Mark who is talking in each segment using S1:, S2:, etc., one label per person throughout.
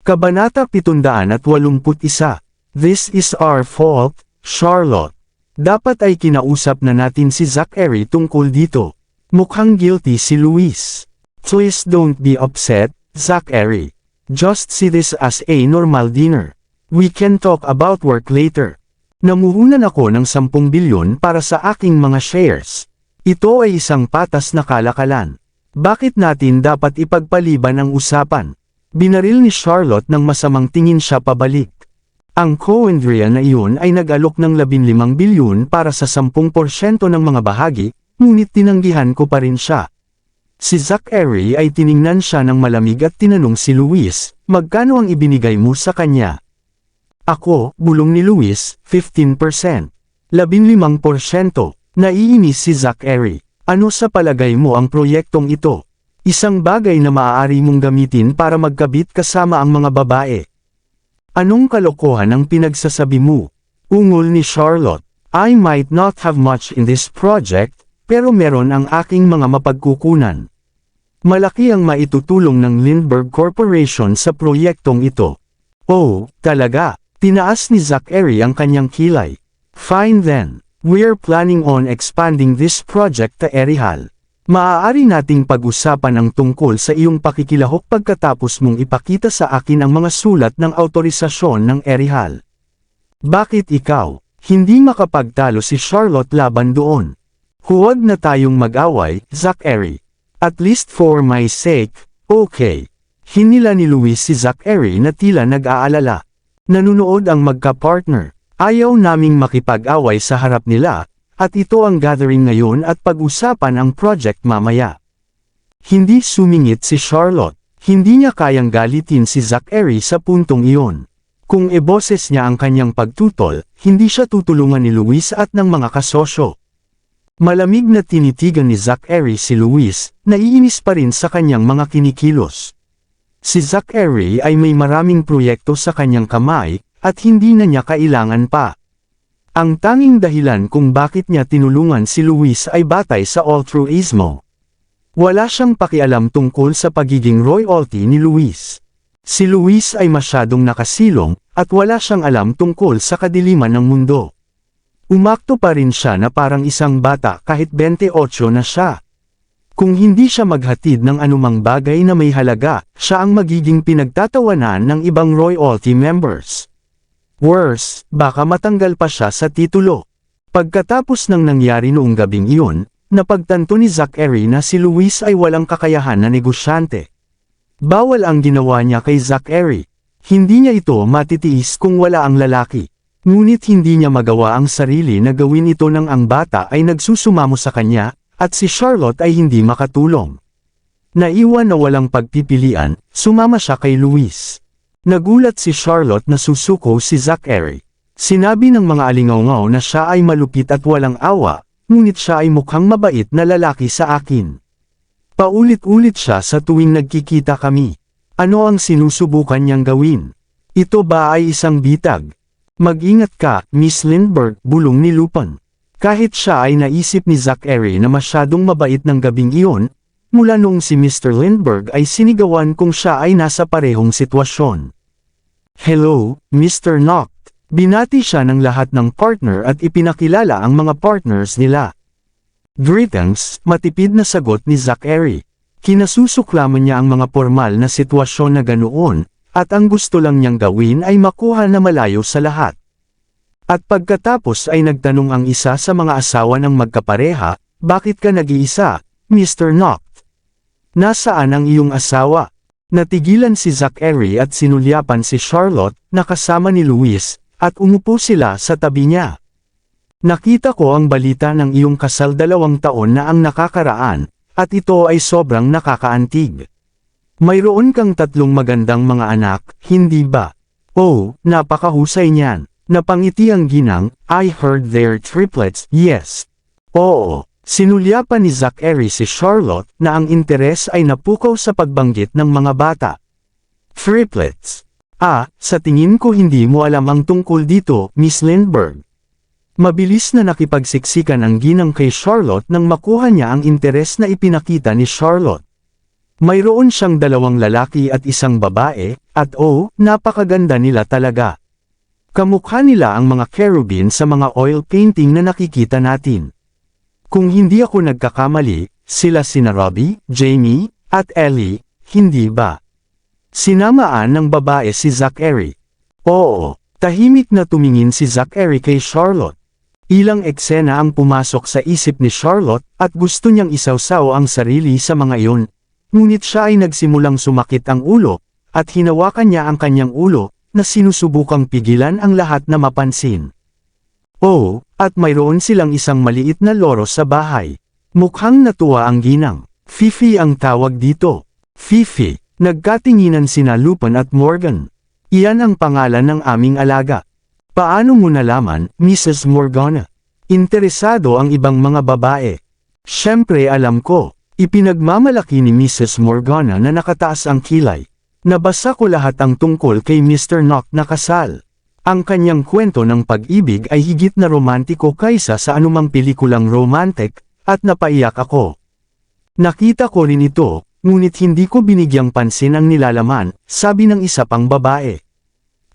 S1: Kabanata 781. This is our fault, Charlotte. Dapat ay kinausap na natin si Zachary tungkol dito. Mukhang guilty si Luis. Please don't be upset, Zachary. Just see this as a normal dinner. We can talk about work later. Namuhunan ako ng 10 bilyon para sa aking mga shares. Ito ay isang patas na kalakalan. Bakit natin dapat ipagpaliban ang usapan? Binaril ni Charlotte ng masamang tingin siya pabalik. Ang Coendria na iyon ay nag-alok ng 15 bilyon para sa 10% ng mga bahagi, ngunit tinanggihan ko pa rin siya. Si Zachary ay tiningnan siya ng malamig at tinanong si Luis, magkano ang ibinigay mo sa kanya? Ako, bulong ni Luis, 15%. 15%. Naiinis si Zachary. Ano sa palagay mo ang proyektong ito? Isang bagay na maaari mong gamitin para magkabit kasama ang mga babae. Anong kalokohan ang pinagsasabi mo? Ungol ni Charlotte. I might not have much in this project, pero meron ang aking mga mapagkukunan. Malaki ang maitutulong ng Lindbergh Corporation sa proyektong ito. Oh, talaga? Tinaas ni Zachary ang kanyang kilay. Fine then. We're planning on expanding this project to Erihal. Maaari nating pag-usapan ang tungkol sa iyong pakikilahok pagkatapos mong ipakita sa akin ang mga sulat ng autorisasyon ng Erihal. Bakit ikaw? Hindi makapagtalo si Charlotte laban doon. Huwag na tayong mag-away, Zachary. At least for my sake, okay. Hinila ni Luis si Zachary na tila nag-aalala. Nanunood ang magka-partner. Ayaw naming makipag-away sa harap nila, at ito ang gathering ngayon at pag-usapan ang project mamaya. Hindi sumingit si Charlotte. Hindi niya kayang galitin si Zachary sa puntong iyon. Kung iboses niya ang kanyang pagtutol, hindi siya tutulungan ni Luis at ng mga kasosyo. Malamig na tinitigan ni Zachary si Luis, naiinis pa rin sa kanyang mga kinikilos. Si Zachary ay may maraming proyekto sa kanyang kamay, at hindi na niya kailangan pa. Ang tanging dahilan kung bakit niya tinulungan si Luis ay batay sa altruismo. Wala siyang pakialam tungkol sa pagiging royalty ni Luis. Si Luis ay masyadong nakasilong, at wala siyang alam tungkol sa kadiliman ng mundo. Umakto pa rin siya na parang isang bata kahit 28 na siya. Kung hindi siya maghatid ng anumang bagay na may halaga, siya ang magiging pinagtatawanan ng ibang royalty members. Worse, baka matanggal pa siya sa titulo. Pagkatapos ng nangyari noong gabing iyon, napagtanto ni Zachary na si Luis ay walang kakayahan na negosyante. Bawal ang ginawa niya kay Zachary. Hindi niya ito matitiis kung wala ang lalaki. Ngunit hindi niya magawa ang sarili na gawin ito nang ang bata ay nagsusumamo sa kanya, at si Charlotte ay hindi makatulong. Naiwan na walang pagpipilian, sumama siya kay Luis. Nagulat si Charlotte na susuko si Zachary. Sinabi ng mga alingaw-ngaw na siya ay malupit at walang awa, ngunit siya ay mukhang mabait na lalaki sa akin. Paulit-ulit siya sa tuwing nagkikita kami. Ano ang sinusubukan niyang gawin? Ito ba ay isang bitag? Mag-ingat ka, Miss Lindbergh, bulong ni Lupin. Kahit siya ay naisip ni Zachary na masyadong mabait ng gabing iyon, mula noong si Mr. Lindbergh ay sinigawan kung siya ay nasa parehong sitwasyon. Hello, Mr. Noct. Binati siya ng lahat ng partner at ipinakilala ang mga partners nila. Greetings, matipid na sagot ni Zachary. Kinasusuklaman niya ang mga formal na sitwasyon na ganoon, at ang gusto lang niyang gawin ay makuha na malayo sa lahat. At pagkatapos ay nagtanong ang isa sa mga asawa ng magkapareha, bakit ka nag-iisa, Mr. Noct? Nasaan ang iyong asawa? Natigilan si Zachary at sinulyapan si Charlotte, na kasama ni Luis, at umupo sila sa tabi niya. Nakita ko ang balita ng iyong kasal 2 taon na ang nakakaraan, at ito ay sobrang nakakaantig. Mayroon kang 3 magandang mga anak, hindi ba? Oh, napakahusay niyan. Napangiti ang ginang, I heard they're triplets, yes. Oo. Sinulyapan ni Zachary si Charlotte na ang interes ay napukaw sa pagbanggit ng mga bata. Triplets. Sa tingin ko hindi mo alam ang tungkol dito, Miss Lindbergh. Mabilis na nakipagsiksikan ang ginang kay Charlotte nang makuha niya ang interes na ipinakita ni Charlotte. Mayroon siyang 2 lalaki at 1 babae, at napakaganda nila talaga. Kamukha nila ang mga cherubim sa mga oil painting na nakikita natin. Kung hindi ako nagkakamali, sila sina Robbie, Jamie, at Ellie, hindi ba? Sinamaan ng babae si Zachary. Oo, tahimik na tumingin si Zachary kay Charlotte. Ilang eksena ang pumasok sa isip ni Charlotte at gusto niyang isawsaw ang sarili sa mga iyon. Ngunit siya ay nagsimulang sumakit ang ulo, at hinawakan niya ang kanyang ulo, na sinusubukang pigilan ang lahat na mapansin. At mayroon silang isang maliit na loro sa bahay. Mukhang natuwa ang ginang. Fifi ang tawag dito. Fifi. Nagkatinginan sina Lupin at Morgan. Iyan ang pangalan ng aming alaga. Paano mo nalaman, Mrs. Morgana? Interesado ang ibang mga babae. Siyempre alam ko. Ipinagmamalaki ni Mrs. Morgana na nakataas ang kilay. Nabasa ko lahat ang tungkol kay Mr. Knock na kasal. Ang kanyang kwento ng pag-ibig ay higit na romantiko kaysa sa anumang pelikulang romantic, at napaiyak ako. Nakita ko rin ito, ngunit hindi ko binigyang pansin ang nilalaman, sabi ng isa pang babae.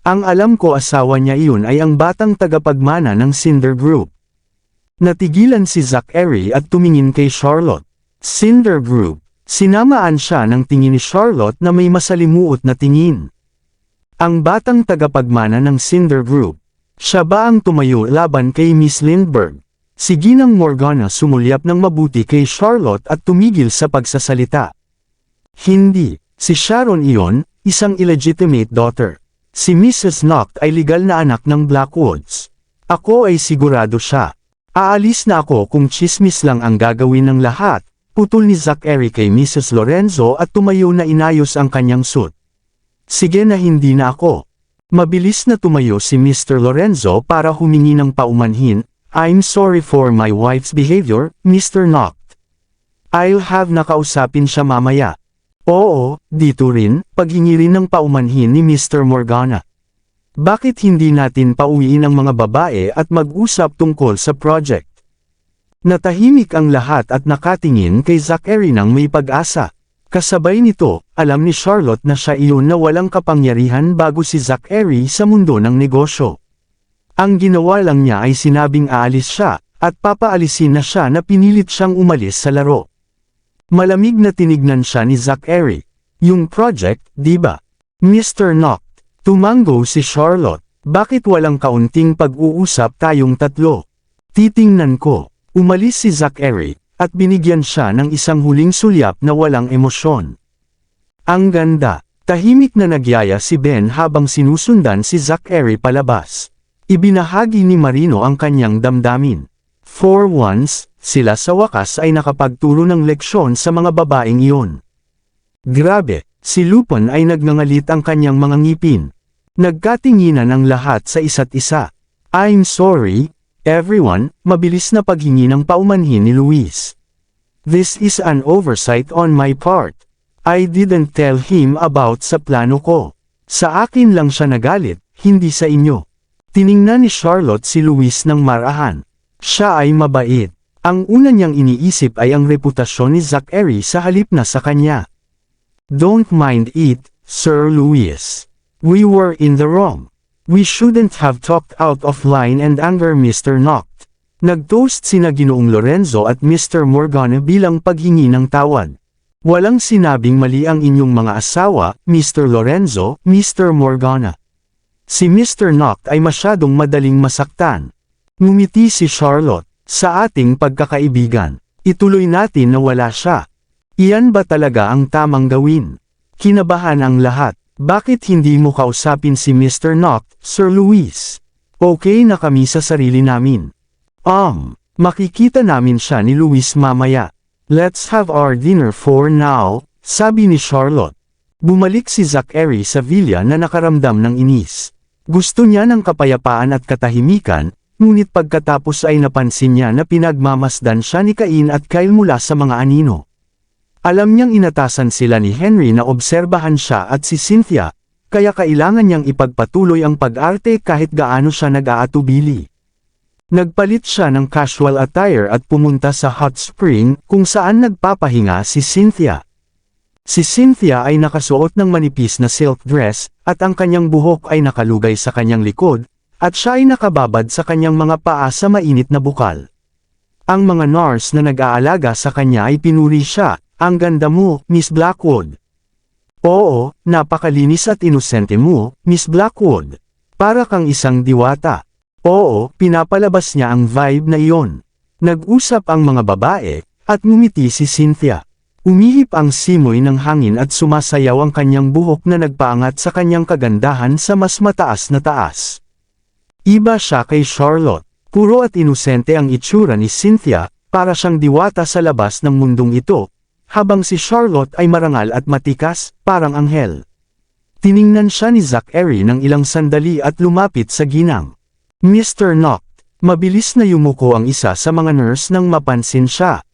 S1: Ang alam ko asawa niya iyon ay ang batang tagapagmana ng Cinder Group. Natigilan si Zachary at tumingin kay Charlotte. Cinder Group. Sinamaan siya ng tingin ni Charlotte na may masalimuot na tingin. Ang batang tagapagmana ng Cinder Group. Siya ba ang tumayo laban kay Miss Lindbergh? Si Ginang Morgana sumulyap ng mabuti kay Charlotte at tumigil sa pagsasalita. Hindi, si Sharon iyon, isang illegitimate daughter. Si Mrs. Knock ay legal na anak ng Blackwoods. Ako ay sigurado siya. Aalis na ako kung chismis lang ang gagawin ng lahat. Putol ni Zachary kay Mrs. Lorenzo at tumayo na inayos ang kanyang suit. Sige na hindi na ako. Mabilis na tumayo si Mr. Lorenzo para humingi ng paumanhin. I'm sorry for my wife's behavior, Mr. Knock. I'll have na kausapin siya mamaya. Oo, dito rin, paghingi rin ng paumanhin ni Mr. Morgana. Bakit hindi natin pauwiin ang mga babae at mag-usap tungkol sa project? Natahimik ang lahat at nakatingin kay Zachary nang may pag-asa. Kasabay nito, alam ni Charlotte na siya iyon na walang kapangyarihan bago si Zachary sa mundo ng negosyo. Ang ginawa lang niya ay sinabing aalis siya, at papaalisin na siya na pinilit siyang umalis sa laro. Malamig na tinignan siya ni Zachary. Yung project, di ba? Mr. Knock. Tumango si Charlotte. Bakit walang kaunting pag-uusap tayong tatlo? Titingnan ko. Umalis si Zachary, at binigyan siya ng isang huling sulyap na walang emosyon. Ang ganda. Tahimik na nagyaya si Ben habang sinusundan si Zachary palabas. Ibinahagi ni Marino ang kanyang damdamin. For once, sila sa wakas ay nakapagturo ng leksyon sa mga babaeng iyon. Grabe, si Lupin ay nagngangalit ang kanyang mga ngipin. Nagkatinginan ang lahat sa isa't isa. I'm sorry, everyone, mabilis na paghingi ng paumanhin ni Luis. This is an oversight on my part. I didn't tell him about sa plano ko. Sa akin lang siya nagalit, hindi sa inyo. Tiningnan ni Charlotte si Luis ng marahan. Siya ay mabait. Ang una niyang iniisip ay ang reputasyon ni Zachary sa halip na sa kanya. Don't mind it, Sir Luis. We were in the wrong. We shouldn't have talked out of line and anger Mr. Knock. Nag-toast sina Ginoong Lorenzo at Mr. Morgana bilang paghingi ng tawad. Walang sinabing mali ang inyong mga asawa, Mr. Lorenzo, Mr. Morgana. Si Mr. Knock ay masyadong madaling masaktan. Ngumiti si Charlotte. Sa ating pagkakaibigan, ituloy natin na wala siya. Iyan ba talaga ang tamang gawin? Kinabahan ang lahat. Bakit hindi mo kausapin si Mr. Knock, Sir Luis? Okay na kami sa sarili namin. Makikita namin siya ni Luis mamaya. Let's have our dinner for now, sabi ni Charlotte. Bumalik si Zachary sa villa na nakaramdam ng inis. Gusto niya ng kapayapaan at katahimikan, ngunit pagkatapos ay napansin niya na pinagmamasdan siya ni Cain at Kyle mula sa mga anino. Alam niyang inatasan sila ni Henry na obserbahan siya at si Cynthia, kaya kailangan niyang ipagpatuloy ang pag-arte kahit gaano siya nag-aatubili. Nagpalit siya ng casual attire at pumunta sa hot spring kung saan nagpapahinga si Cynthia. Si Cynthia ay nakasuot ng manipis na silk dress, at ang kanyang buhok ay nakalugay sa kanyang likod, at siya ay nakababad sa kanyang mga paa sa mainit na bukal. Ang mga nurse na nag-aalaga sa kanya ay pinuri siya, "Ang ganda mo, Miss Blackwood." "Oo, napakalinis at inosente mo, Miss Blackwood. Para kang isang diwata." Oo, pinapalabas niya ang vibe na iyon. Nag-usap ang mga babae, at ngumiti si Cynthia. Umihip ang simoy ng hangin at sumasayaw ang kanyang buhok na nagpaangat sa kanyang kagandahan sa mas mataas na taas. Iba siya kay Charlotte. Puro at inosente ang itsura ni Cynthia, para siyang diwata sa labas ng mundong ito, habang si Charlotte ay marangal at matikas, parang anghel. Tiningnan siya ni Zachary ng ilang sandali at lumapit sa ginang. "Mr. Noct." Mabilis na yumuko ang isa sa mga nurse nang mapansin siya.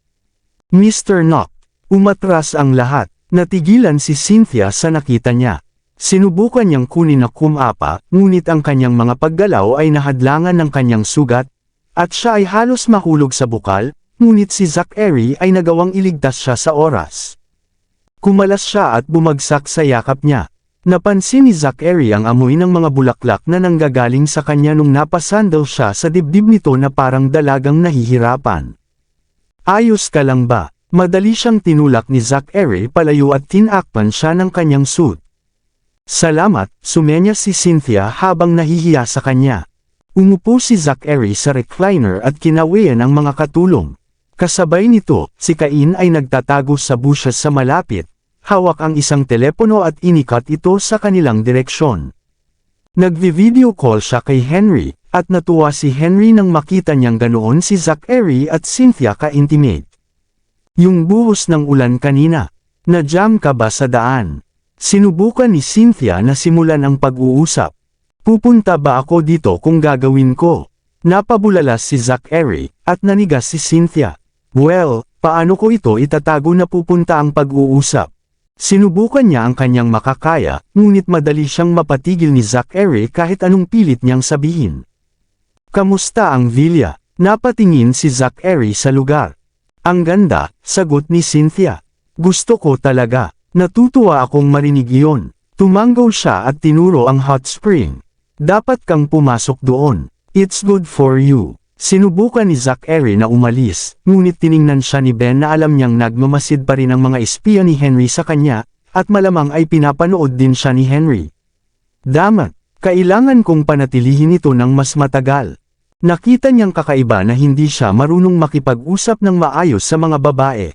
S1: "Mr. Noct." Umatras ang lahat. Natigilan si Cynthia sa nakita niya. Sinubukan niyang kunin na kumapa, ngunit ang kanyang mga paggalaw ay nahadlangan ng kanyang sugat, at siya ay halos mahulog sa bukal, ngunit si Zachary ay nagawang iligtas siya sa oras. Kumalas siya at bumagsak sa yakap niya. Napansin ni Zachary ang amoy ng mga bulaklak na nanggagaling sa kanya nung napasandal siya sa dibdib nito na parang dalagang nahihirapan. "Ayos ka lang ba?" Madali siyang tinulak ni Zachary palayo at tinakpan siya ng kanyang suit. "Salamat," sumenya si Cynthia habang nahihiya sa kanya. Umupo si Zachary sa recliner at kinawian ang mga katulong. Kasabay nito, si Cain ay nagtatago sa bushes sa malapit, hawak ang isang telepono at inikat ito sa kanilang direksyon. Nagvi-video call siya kay Henry, at natuwa si Henry nang makita niyang ganoon si Zachary at Cynthia ka-intimate. "Yung buhos ng ulan kanina, na-jam ka ba sa daan?" Sinubukan ni Cynthia na simulan ang pag-uusap. "Pupunta ba ako dito kung gagawin ko?" Napabulalas si Zachary, at nanigas si Cynthia. "Well, paano ko ito itatago na pupunta ang pag-uusap?" Sinubukan niya ang kanyang makakaya, ngunit madali siyang mapatigil ni Zachary kahit anong pilit niyang sabihin. "Kamusta ang villa?" Napatingin si Zachary sa lugar. "Ang ganda," sagot ni Cynthia. "Gusto ko talaga. Natutuwa akong marinig iyon." Tumanggaw siya at tinuro ang hot spring. "Dapat kang pumasok doon. It's good for you." Sinubukan ni Zachary na umalis, ngunit tiningnan siya ni Ben na alam niyang nagmamasid pa rin ang mga espiya ni Henry sa kanya, at malamang ay pinapanood din siya ni Henry. "Damat, kailangan kong panatilihin ito ng mas matagal." Nakita niyang kakaiba na hindi siya marunong makipag-usap ng maayos sa mga babae.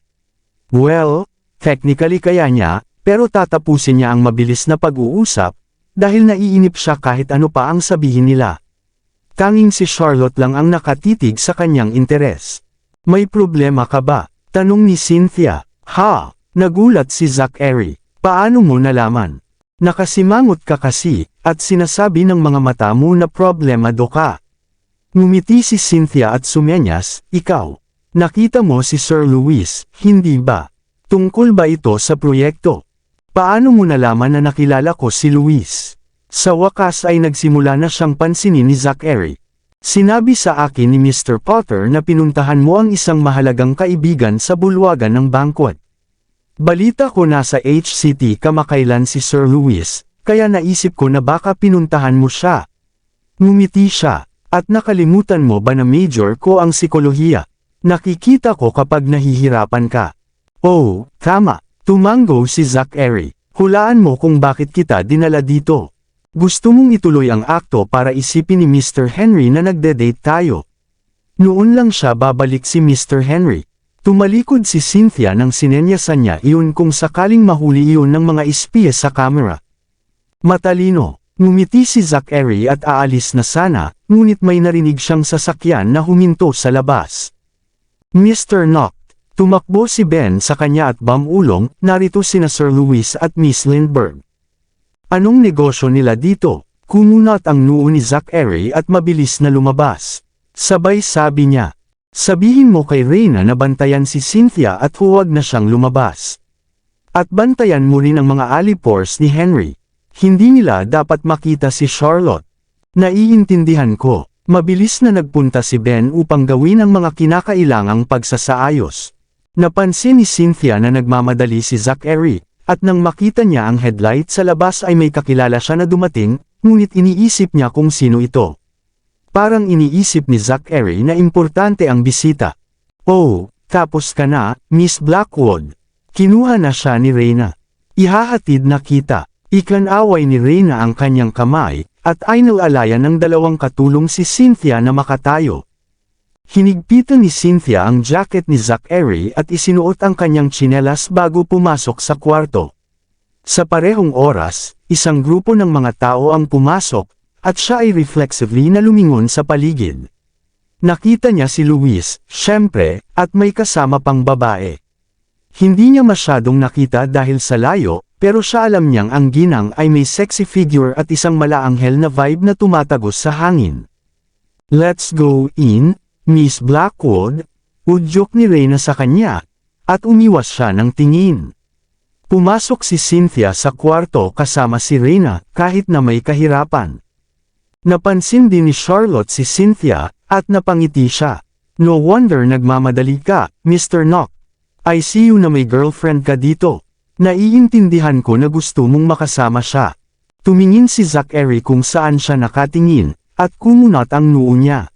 S1: Well, technically kaya niya, pero tatapusin niya ang mabilis na pag-uusap, dahil naiinip siya kahit ano pa ang sabihin nila. Tanging si Charlotte lang ang nakatitig sa kanyang interes. "May problema ka ba?" tanong ni Cynthia. "Ha?" Nagulat si Zachary. "Paano mo nalaman?" "Nakasimangot ka kasi, at sinasabi ng mga mata mo na problemado ka." Ngumiti si Cynthia at sumenyas, "Ikaw. Nakita mo si Sir Louis, hindi ba? Tungkol ba ito sa proyekto?" "Paano mo nalaman na nakilala ko si Louis?" Sa wakas ay nagsimula na siyang pansinin ni Zachary. "Sinabi sa akin ni Mr. Potter na pinuntahan mo ang isang mahalagang kaibigan sa bulwagan ng banquet. Balita ko nasa HCT kamakailan si Sir Louis, kaya naisip ko na baka pinuntahan mo siya." Ngumiti siya. "At nakalimutan mo ba na major ko ang psikolohiya? Nakikita ko kapag nahihirapan ka." "Oh, tama." Tumanggo si Zachary. "Hulaan mo kung bakit kita dinala dito. Gusto mong ituloy ang akto para isipin ni Mr. Henry na nagde-date tayo." Noon lang siya babalik si Mr. Henry. Tumalikod si Cynthia nang sinenyasan niya iyon kung sakaling mahuli iyon ng mga espiya sa camera. Matalino. Ngumiti si Zachary at aalis na sana, ngunit may narinig siyang sasakyan na huminto sa labas. "Mr. Noct." Tumakbo si Ben sa kanya at bamulong, narito sina Sir Louis at Miss Lindbergh. "Anong negosyo nila dito?" Kumunat ang noo ni Zachary at mabilis na lumabas. Sabay sabi niya, "Sabihin mo kay Reyna na bantayan si Cynthia at huwag na siyang lumabas. At bantayan mo rin ang mga alipores ni Henry. Hindi nila dapat makita si Charlotte." "Naiintindihan ko." Mabilis na nagpunta si Ben upang gawin ang mga kinakailangang pagsasaayos. Napansin ni Cynthia na nagmamadali si Zachary, At nang makita niya ang headlight sa labas ay may kakilala siya na dumating, ngunit iniisip niya kung sino ito. Parang iniisip ni Zachary na importante ang bisita. Oh, tapos ka na, Miss Blackwood. Kinuha na siya ni Reyna. Ihahatid na kita. Ikanaway ni Reyna ang kanyang kamay, at ay nalalayan ng dalawang katulong si Cynthia na makatayo. Hinigpitan ni Cynthia ang jacket ni Zachary at isinuot ang kanyang tsinelas bago pumasok sa kwarto. Sa parehong oras, isang grupo ng mga tao ang pumasok, at siya ay reflexively na lumingon sa paligid. Nakita niya si Luis, syempre, at may kasama pang babae. Hindi niya masyadong nakita dahil sa layo, pero siya alam niyang ang ginang ay may sexy figure at isang malaanghel na vibe na tumatagos sa hangin. Let's go in, Miss Blackwood, udyok ni Reyna sa kanya, at umiwas siya ng tingin. Pumasok si Cynthia sa kwarto kasama si Reyna kahit na may kahirapan. Napansin din ni Charlotte si Cynthia, at napangiti siya. No wonder nagmamadali ka, Mr. Nock. I see you na may girlfriend ka dito. Naiintindihan ko na gusto mong makasama siya. Tumingin si Zachary kung saan siya nakatingin, at kumunat ang noo niya.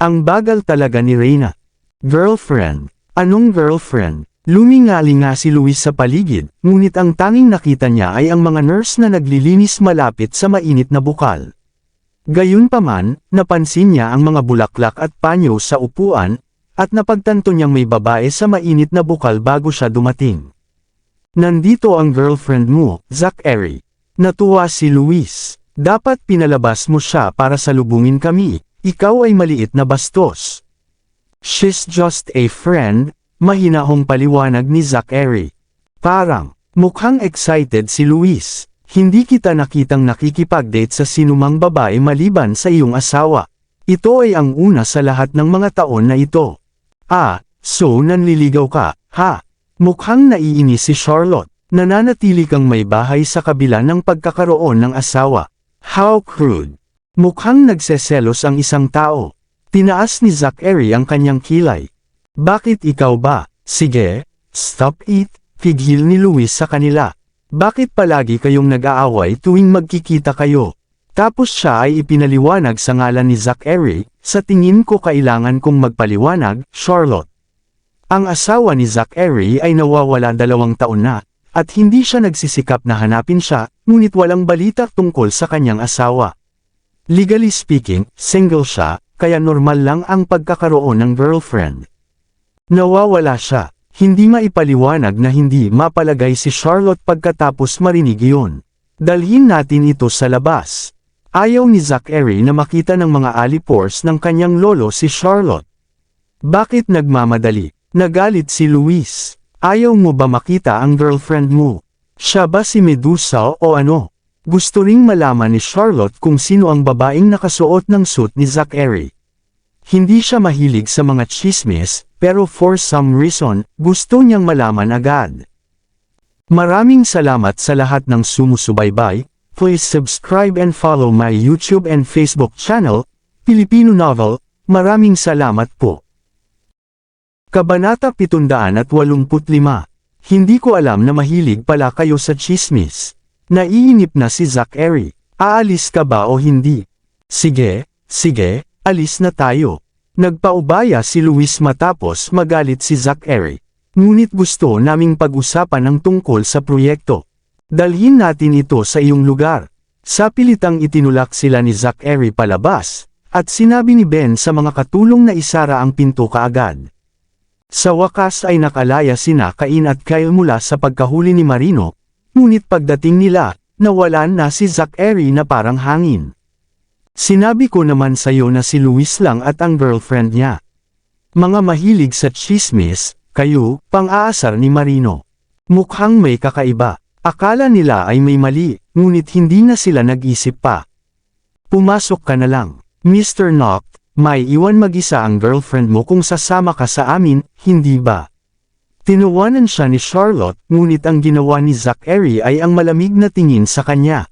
S1: Ang bagal talaga ni Reyna. Girlfriend? Anong girlfriend? Lumingali nga si Luis sa paligid, ngunit ang tanging nakita niya ay ang mga nurse na naglilinis malapit sa mainit na bukal. Gayunpaman, napansin niya ang mga bulaklak at panyo sa upuan, at napagtanto niyang may babae sa mainit na bukal bago siya dumating. Nandito ang girlfriend mo, Zachary. Natuwa si Luis. Dapat pinalabas mo siya para salubungin kami, ikaw ay maliit na bastos. She's just a friend, mahinahong paliwanag ni Zachary. Parang, mukhang excited si Luis. Hindi kita nakitang nakikipag-date sa sinumang babae maliban sa iyong asawa. Ito ay ang una sa lahat ng mga taon na ito. Ah, so nanliligaw ka, ha? Mukhang naiinis si Charlotte. Nananatili kang may bahay sa kabila ng pagkakaroon ng asawa. How crude. Mukhang nagseselos ang isang tao. Tinaas ni Zachary ang kanyang kilay. Bakit ikaw ba? Sige, stop it, pigil ni Luis sa kanila. Bakit palagi kayong nag-aaway tuwing magkikita kayo? Tapos siya ay ipinaliwanag sa ngalan ni Zachary, sa tingin ko kailangan kong magpaliwanag, Charlotte. Ang asawa ni Zachary ay nawawala 2 taon na, at hindi siya nagsisikap na hanapin siya, ngunit walang balita tungkol sa kanyang asawa. Legally speaking, single siya, kaya normal lang ang pagkakaroon ng girlfriend. Nawawala siya, hindi maipaliwanag na hindi mapalagay si Charlotte pagkatapos marinig iyon. Dalhin natin ito sa labas. Ayaw ni Zachary na makita ng mga alipores ng kanyang lolo si Charlotte. Bakit nagmamadali? Nagalit si Luis. Ayaw mo ba makita ang girlfriend mo? Siya ba si Medusa o ano? Gusto ring malaman ni Charlotte kung sino ang babaeng nakasuot ng suit ni Zachary. Hindi siya mahilig sa mga chismis, pero for some reason, gusto niyang malaman agad. Maraming salamat sa lahat ng sumusubaybay. Please subscribe and follow my YouTube and Facebook channel, Filipino Novel. Maraming salamat po. Kabanata 785. Hindi ko alam na mahilig pala kayo sa chismis. Naiinip na si Zachary. Aalis ka ba o hindi? Sige, alis na tayo. Nagpaubaya si Luis matapos magalit si Zachary. Ngunit gusto naming pag-usapan ang tungkol sa proyekto. Dalhin natin ito sa iyong lugar. Sa pilitang itinulak sila ni Zachary palabas, at sinabi ni Ben sa mga katulong na isara ang pinto kaagad. Sa wakas ay nakalaya sina Cain at Kyle mula sa pagkahuli ni Marino, ngunit pagdating nila, nawalan na si Zachary na parang hangin. Sinabi ko naman sa'yo na si Luis lang at ang girlfriend niya. Mga mahilig sa chismis, kayo, pang-aasar ni Marino. Mukhang may kakaiba. Akala nila ay may mali, ngunit hindi na sila nag-isip pa. Pumasok ka na lang. Mr. Nock, may iwan mag-isa ang girlfriend mo kung sasama ka sa amin, hindi ba? Tinawanan siya ni Charlotte, ngunit ang ginawa ni Zachary ay ang malamig na tingin sa kanya.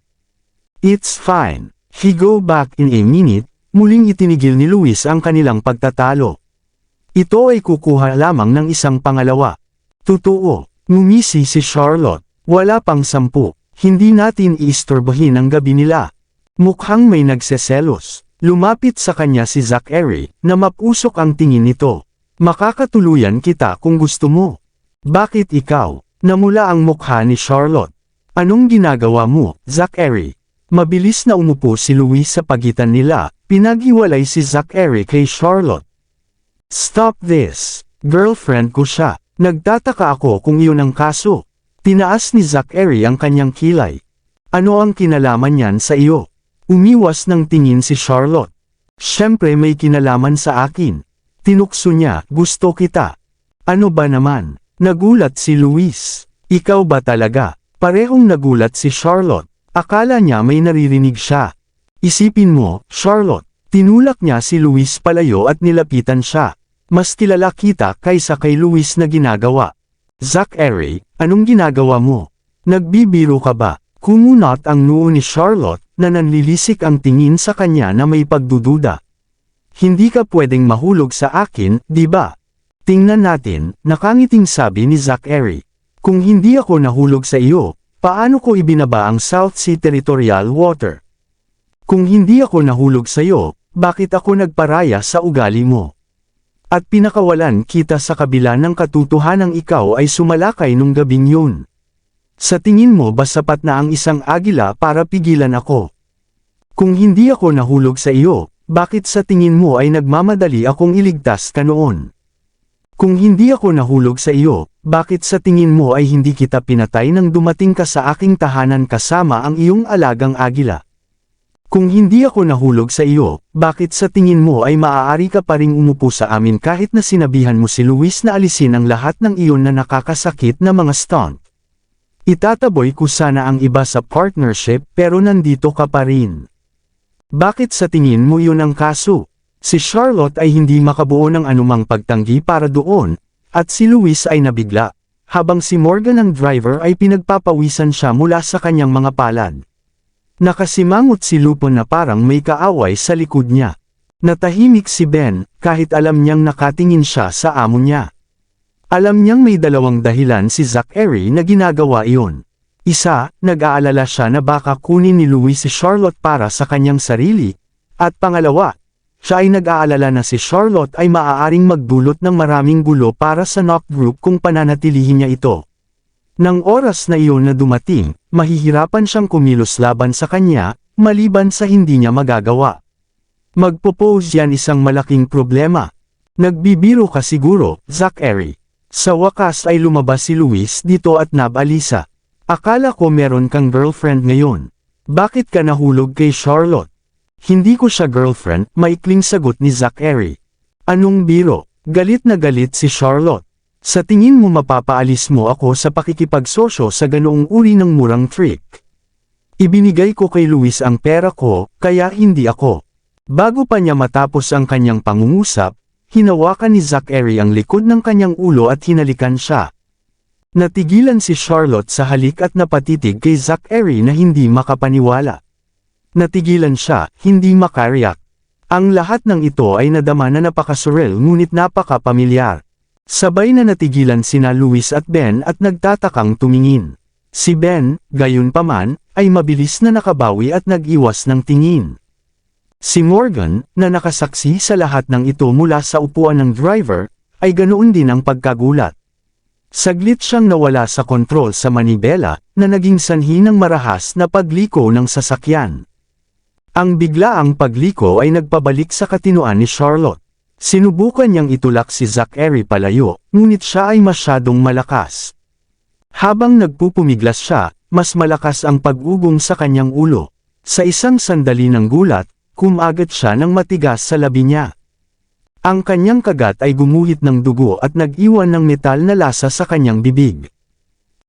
S1: It's fine. He go back in a minute. Muling itinigil ni Luis ang kanilang pagtatalo. Ito ay kukuha lamang ng isang pangalawa. Totoo, ngumisi si Charlotte. Wala pang 10, hindi natin iistorbohin ang gabi nila. Mukhang may nagseselos. Lumapit sa kanya si Zachary, na mapusok ang tingin nito. Makakatuluyan kita kung gusto mo. Bakit ikaw? Namula ang mukha ni Charlotte. Anong ginagawa mo, Zachary? Mabilis na umupo si Louis sa pagitan nila, pinaghiwalay si Zachary kay Charlotte. Stop this. Girlfriend ko siya. Nagtataka ako kung iyon ang kaso. Tinaas ni Zachary ang kanyang kilay. Ano ang kinalaman niyan sa iyo? Umiwas ng tingin si Charlotte. Siyempre may kinalaman sa akin. Tinukso niya, gusto kita. Ano ba naman? Nagulat si Louis. Ikaw ba talaga? Parehong nagulat si Charlotte. Akala niya may naririnig siya. Isipin mo, Charlotte. Tinulak niya si Louis palayo at nilapitan siya. Mas kilala kita kaysa kay Louis na ginagawa. Zachary, anong ginagawa mo? Nagbibiro ka ba? Kumunot ang noo ni Charlotte, na nanlilisik ang tingin sa kanya na may pagdududa. Hindi ka pwedeng mahulog sa akin, di ba? Tingnan natin, nakangiting sabi ni Zachary. Kung hindi ako nahulog sa iyo, paano ko ibinaba ang South Sea Territorial Water? Kung hindi ako nahulog sa iyo, bakit ako nagparaya sa ugali mo? At pinakawalan kita sa kabila ng katotohanang ikaw ay sumalakay nung gabing yun. Sa tingin mo ba sapat na ang isang agila para pigilan ako? Kung hindi ako nahulog sa iyo, bakit sa tingin mo ay nagmamadali akong iligtas ka noon? Kung hindi ako nahulog sa iyo, bakit sa tingin mo ay hindi kita pinatay nang dumating ka sa aking tahanan kasama ang iyong alagang agila? Kung hindi ako nahulog sa iyo, bakit sa tingin mo ay maaari ka pa ring umupo sa amin kahit na sinabihan mo si Louis na alisin ang lahat ng iyon na nakakasakit na mga stunt? Itataboy ko sana ang iba sa partnership pero nandito ka pa rin. Bakit sa tingin mo yun ang kaso? Si Charlotte ay hindi makabuo ng anumang pagtanggi para doon, at si Louis ay nabigla, habang si Morgan ang driver ay pinagpapawisan siya mula sa kanyang mga palad. Nakasimangot si Lupon na parang may kaaway sa likod niya. Natahimik si Ben, kahit alam niyang nakatingin siya sa amo niya. Alam niyang may dalawang dahilan si Zachary na ginagawa iyon. Isa, nag-aalala siya na baka kunin ni Louis si Charlotte para sa kanyang sarili. At pangalawa, siya ay nag-aalala na si Charlotte ay maaaring magdulot ng maraming gulo para sa Knock Group kung pananatilihin niya ito. Nang oras na iyon na dumating, mahihirapan siyang kumilos laban sa kanya, maliban sa hindi niya magagawa. Magpopose yan isang malaking problema. Nagbibiro ka siguro, Zachary. Sa wakas ay lumabas si Louis dito at nabalisa. Akala ko meron kang girlfriend ngayon. Bakit ka nahulog kay Charlotte? Hindi ko siya girlfriend, maikling sagot ni Zachary. Anong biro? Galit na galit si Charlotte. Sa tingin mo mapapaalis mo ako sa pakikipagsosyo sa ganoong uri ng murang trick? Ibinigay ko kay Louis ang pera ko, kaya hindi ako. Bago pa niya matapos ang kanyang pangungusap, hinawakan ni Zachary ang likod ng kanyang ulo at hinalikan siya. Natigilan si Charlotte sa halik at napatitig kay Zachary na hindi makapaniwala. Natigilan siya, hindi makariyak. Ang lahat ng ito ay nadama na napakasurreal ngunit napakapamilyar. Sabay na natigilan sina Louis at Ben at nagtatakang tumingin. Si Ben, gayunpaman, ay mabilis na nakabawi at nag-iwas ng tingin. Si Morgan, na nakasaksi sa lahat ng ito mula sa upuan ng driver, ay ganoon din ang pagkagulat. Saglit siyang nawala sa kontrol sa manibela, na naging sanhi ng marahas na pagliko ng sasakyan. Ang biglaang pagliko ay nagpabalik sa katinoan ni Charlotte. Sinubukan niyang itulak si Zachary palayo, ngunit siya ay masyadong malakas. Habang nagpupumiglas siya, mas malakas ang pag-ugong sa kanyang ulo. Sa isang sandali ng gulat, kumagat siya ng matigas sa labi niya. Ang kanyang kagat ay gumuhit ng dugo at nag-iwan ng metal na lasa sa kanyang bibig.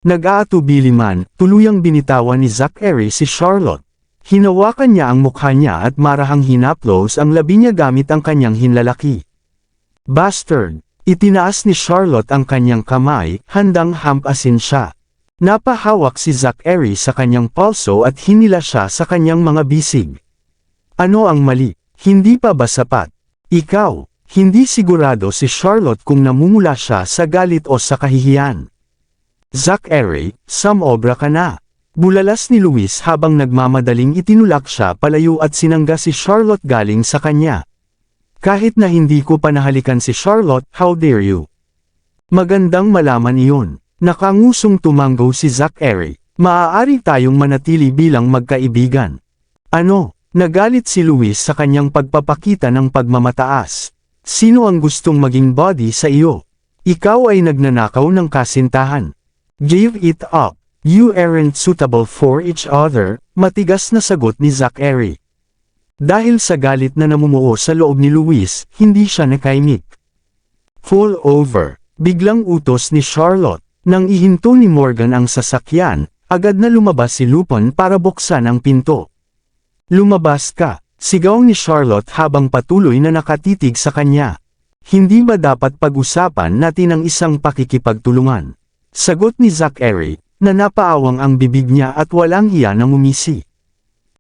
S1: Nag-aatubili man, tuluyang binitawan ni Zachary si Charlotte. Hinawakan niya ang mukha niya at marahang hinaplos ang labi niya gamit ang kanyang hinlalaki. Bastard! Itinaas ni Charlotte ang kanyang kamay, handang hampasin siya. Napahawak si Zachary sa kanyang palso at hinila siya sa kanyang mga bisig. Ano ang mali? Hindi pa ba sapat? Ikaw, hindi sigurado si Charlotte kung namumula siya sa galit o sa kahihiyan. Zachary, sumobra ka na. Bulalas ni Luis habang nagmamadaling itinulak siya palayo at sinangga si Charlotte galing sa kanya. Kahit na hindi ko panahalikan si Charlotte, how dare you? Magandang malaman iyon. Nakangusong tumanggo si Zachary. Maaari tayong manatili bilang magkaibigan. Ano? Nagalit si Luis sa kanyang pagpapakita ng pagmamataas. Sino ang gustong maging body sa iyo? Ikaw ay nagnanakaw ng kasintahan. Give it up. You aren't suitable for each other, matigas na sagot ni Zachary. Dahil sa galit na namumuo sa loob ni Luis, hindi siya nakaimik. Pull over. Biglang utos ni Charlotte. Nang ihinto ni Morgan ang sasakyan, agad na lumabas si Lupin para buksan ang pinto. Lumabas ka, sigaw ni Charlotte habang patuloy na nakatitig sa kanya. Hindi ba dapat pag-usapan natin ang isang pakikipagtulungan? Sagot ni Zachary, na napaawang ang bibig niya at walang hiya nang umisi.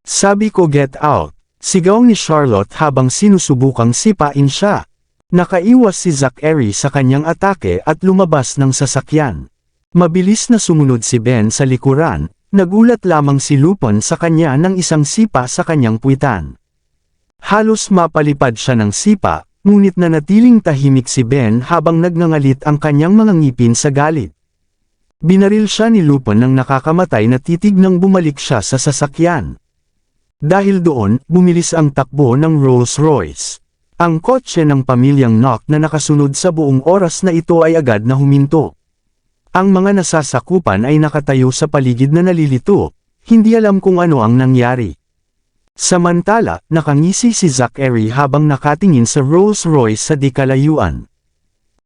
S1: Sabi ko get out, sigaw ni Charlotte habang sinusubukang sipain siya. Nakaiwas si Zachary sa kanyang atake at lumabas ng sasakyan. Mabilis na sumunod si Ben sa likuran, nagulat lamang si Lupin sa kanya ng isang sipa sa kanyang puwitan. Halos mapalipad siya ng sipa, ngunit nanatiling tahimik si Ben habang nagngangalit ang kanyang mga ngipin sa galit. Binaril siya ni Lupin ng nakakamatay na titig nang bumalik siya sa sasakyan. Dahil doon, bumilis ang takbo ng Rolls-Royce. Ang kotse ng pamilyang Knock na nakasunod sa buong oras na ito ay agad na huminto. Ang mga nasasakupan ay nakatayo sa paligid na nalilito, hindi alam kung ano ang nangyari. Samantala, nakangisi si Zachary habang nakatingin sa Rolls-Royce sa di kalayuan.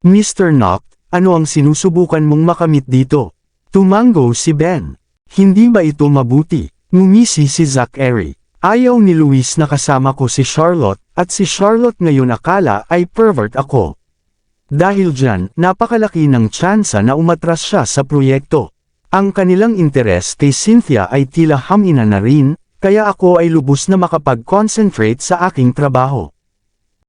S1: Mr. Knock, ano ang sinusubukan mong makamit dito? Tumanggo si Ben. Hindi ba ito mabuti? Ngumisi si Zachary. Ayaw ni Luis na kasama ko si Charlotte, at si Charlotte ngayon akala ay pervert ako. Dahil dyan, napakalaki ng tsansa na umatras siya sa proyekto. Ang kanilang interes kay Cynthia ay tila hamina na rin, kaya ako ay lubos na makapag-concentrate sa aking trabaho.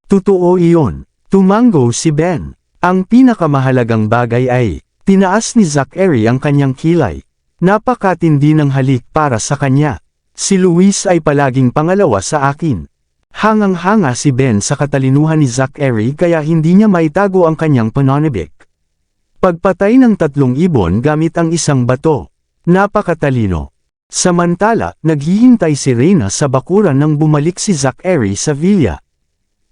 S1: Totoo iyon. Tumanggo si Ben. Ang pinakamahalagang bagay ay, tinaas ni Zachary ang kanyang kilay. Napakatindi ng halik para sa kanya. Si Luis ay palaging pangalawa sa akin. Hangang-hanga si Ben sa katalinuhan ni Zachary kaya hindi niya maitago ang kanyang pananabik. Pagpatay ng 3 ibon gamit ang isang bato. Napakatalino. Samantala, naghihintay si Reyna sa bakuran nang bumalik si Zachary sa villa.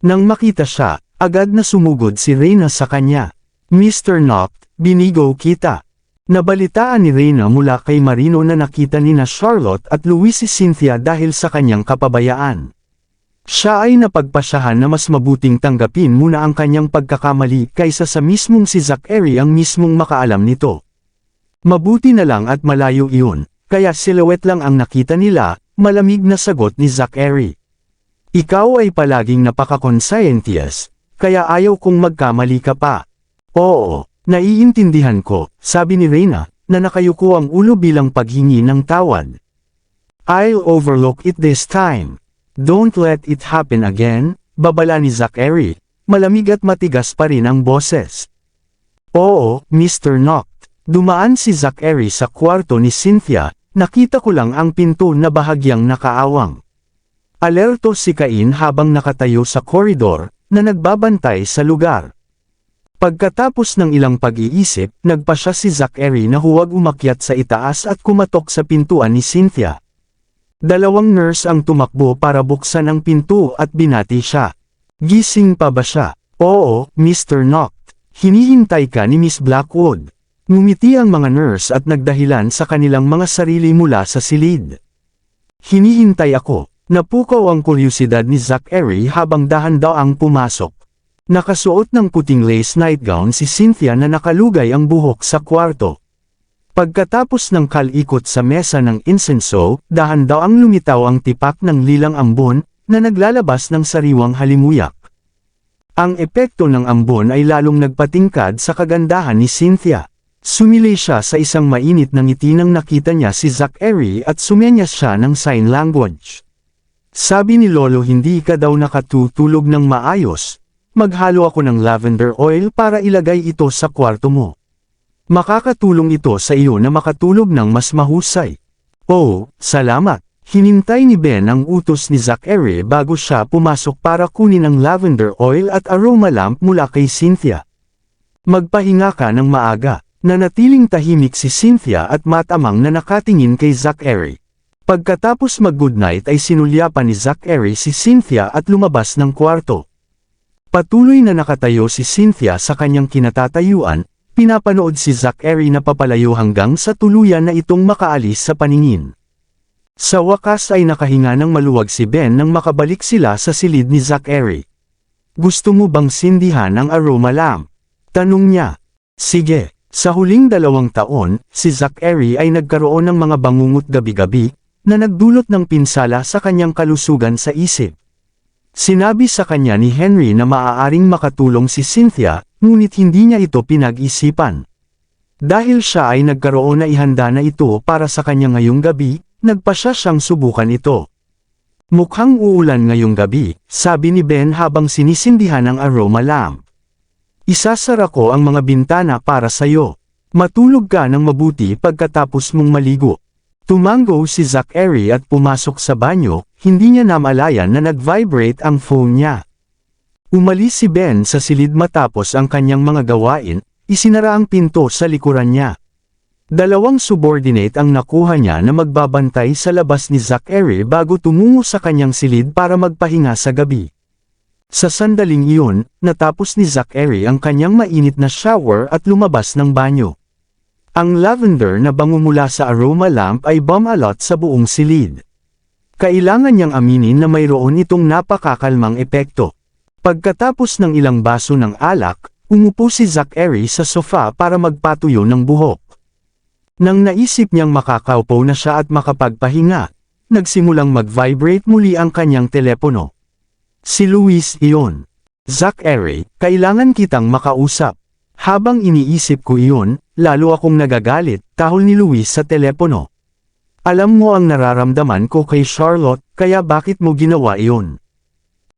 S1: Nang makita siya, agad na sumugod si Reyna sa kanya. Mr. Knock, binigo kita. Nabalitaan ni Reyna mula kay Marino na nakita nina Charlotte at Luis si Cynthia dahil sa kanyang kapabayaan. Siya ay napagpasyahan na mas mabuting tanggapin muna ang kanyang pagkakamali kaysa sa mismong si Zachary ang mismong makaalam nito. Mabuti na lang at malayo iyon, kaya silhouette lang ang nakita nila, malamig na sagot ni Zachary. Ikaw ay palaging napaka-conscientious, kaya ayaw kong magkamali ka pa. Oo, naiintindihan ko, sabi ni Reyna, na nakayuko ang ulo bilang paghingi ng tawad. I'll overlook it this time. Don't let it happen again, babala ni Zachary, malamig at matigas pa rin ang boses. Oo, Mr. Knock. Dumaan si Zachary sa kwarto ni Cynthia, nakita ko lang ang pinto na bahagyang nakaawang. Alerto si Cain habang nakatayo sa koridor, na nagbabantay sa lugar. Pagkatapos ng ilang pag-iisip, nagpasya si Zachary na huwag umakyat sa itaas at kumatok sa pintuan ni Cynthia. 2 nurse ang tumakbo para buksan ang pinto at binati siya. Gising pa ba siya? Oo, Mr. Knock. Hinihintay ka ni Miss Blackwood. Ngumiti ang mga nurse at nagdahilan sa kanilang mga sarili mula sa silid. Hinihintay ako. Napukaw ang kuryosidad ni Zachary habang dahan-daang pumasok. Nakasuot ng puting lace nightgown si Cynthia na nakalugay ang buhok sa kwarto. Pagkatapos ng kalikot sa mesa ng insenso, dahan-daang lumitaw ang tipak ng lilang ambon, na naglalabas ng sariwang halimuyak. Ang epekto ng ambon ay lalong nagpatingkad sa kagandahan ni Cynthia. Sumilay siya sa isang mainit na ngiti nang nakita niya si Zachary at sumenyas siya ng sign language. Sabi ni Lolo hindi ka daw nakatutulog ng maayos, maghalo ako ng lavender oil para ilagay ito sa kwarto mo. Makakatulong ito sa iyo na makatulog ng mas mahusay. Oh, salamat. Hinintay ni Ben ang utos ni Zachary bago siya pumasok para kunin ang lavender oil at aroma lamp mula kay Cynthia. Magpahinga ka ng maaga. Nanatiling tahimik si Cynthia at matamang na nakatingin kay Zachary. Pagkatapos mag-goodnight ay sinulyapan ni Zachary si Cynthia at lumabas ng kwarto. Patuloy na nakatayo si Cynthia sa kanyang kinatatayuan, pinapanood si Zachary na papalayo hanggang sa tuluyan na itong makaalis sa paningin. Sa wakas ay nakahinga ng maluwag si Ben nang makabalik sila sa silid ni Zachary. Gusto mo bang sindihan ang aroma lamp? Tanong niya. Sige. Sa huling 2 taon, si Zachary ay nagkaroon ng mga bangungot gabi-gabi, na nagdulot ng pinsala sa kanyang kalusugan sa isip. Sinabi sa kanya ni Henry na maaaring makatulong si Cynthia, ngunit hindi niya ito pinag-isipan. Dahil siya ay nagkaroon na ihanda na ito para sa kanya ngayong gabi, nagpasya siyang subukan ito. Mukhang uulan ngayong gabi, sabi ni Ben habang sinisindihan ang aroma lamp. Isasara ko ang mga bintana para sayo. Matulog ka ng mabuti pagkatapos mong maligo. Tumango si Zachary at pumasok sa banyo, hindi niya namalayan na nag-vibrate ang phone niya. Umalis si Ben sa silid matapos ang kanyang mga gawain, isinara ang pinto sa likuran niya. 2 subordinate ang nakuha niya na magbabantay sa labas ni Zachary bago tumungo sa kanyang silid para magpahinga sa gabi. Sa sandaling iyon, natapos ni Zachary ang kanyang mainit na shower at lumabas ng banyo. Ang lavender na bango mula sa aroma lamp ay bumalot sa buong silid. Kailangan niyang aminin na mayroon itong napakakalmang epekto. Pagkatapos ng ilang baso ng alak, umupo si Zachary sa sofa para magpatuyo ng buhok. Nang naisip niyang makakaupo na siya at makapagpahinga, nagsimulang mag-vibrate muli ang kanyang telepono. Si Luis iyon. Zachary, kailangan kitang makausap. Habang iniisip ko iyon, lalo akong nagagalit, tahol ni Luis sa telepono. Alam mo ang nararamdaman ko kay Charlotte, kaya bakit mo ginawa iyon?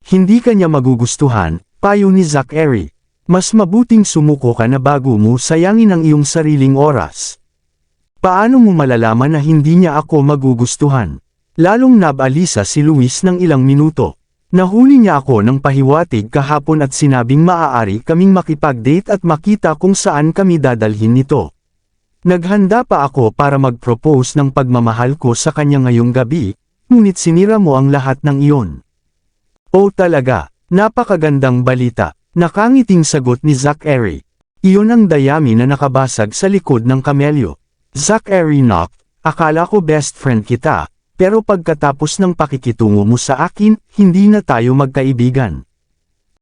S1: Hindi kanya magugustuhan, payo ni Zachary. Mas mabuting sumuko ka na bago mo sayangin ang iyong sariling oras. Paano mo malalaman na hindi niya ako magugustuhan? Lalong nabalisa si Luis ng ilang minuto. Nahuli niya ako ng pahiwatig kahapon at sinabing maaari kaming makipag-date at makita kung saan kami dadalhin nito. Naghanda pa ako para mag-propose ng pagmamahal ko sa kanya ngayong gabi, ngunit sinira mo ang lahat ng iyon. Oh talaga, napakagandang balita, nakangiting sagot ni Zachary. Iyon ang dayami na nakabasag sa likod ng kamelyo. Zachary knocked, akala ko best friend kita, pero pagkatapos ng pakikitungo mo sa akin, hindi na tayo magkaibigan.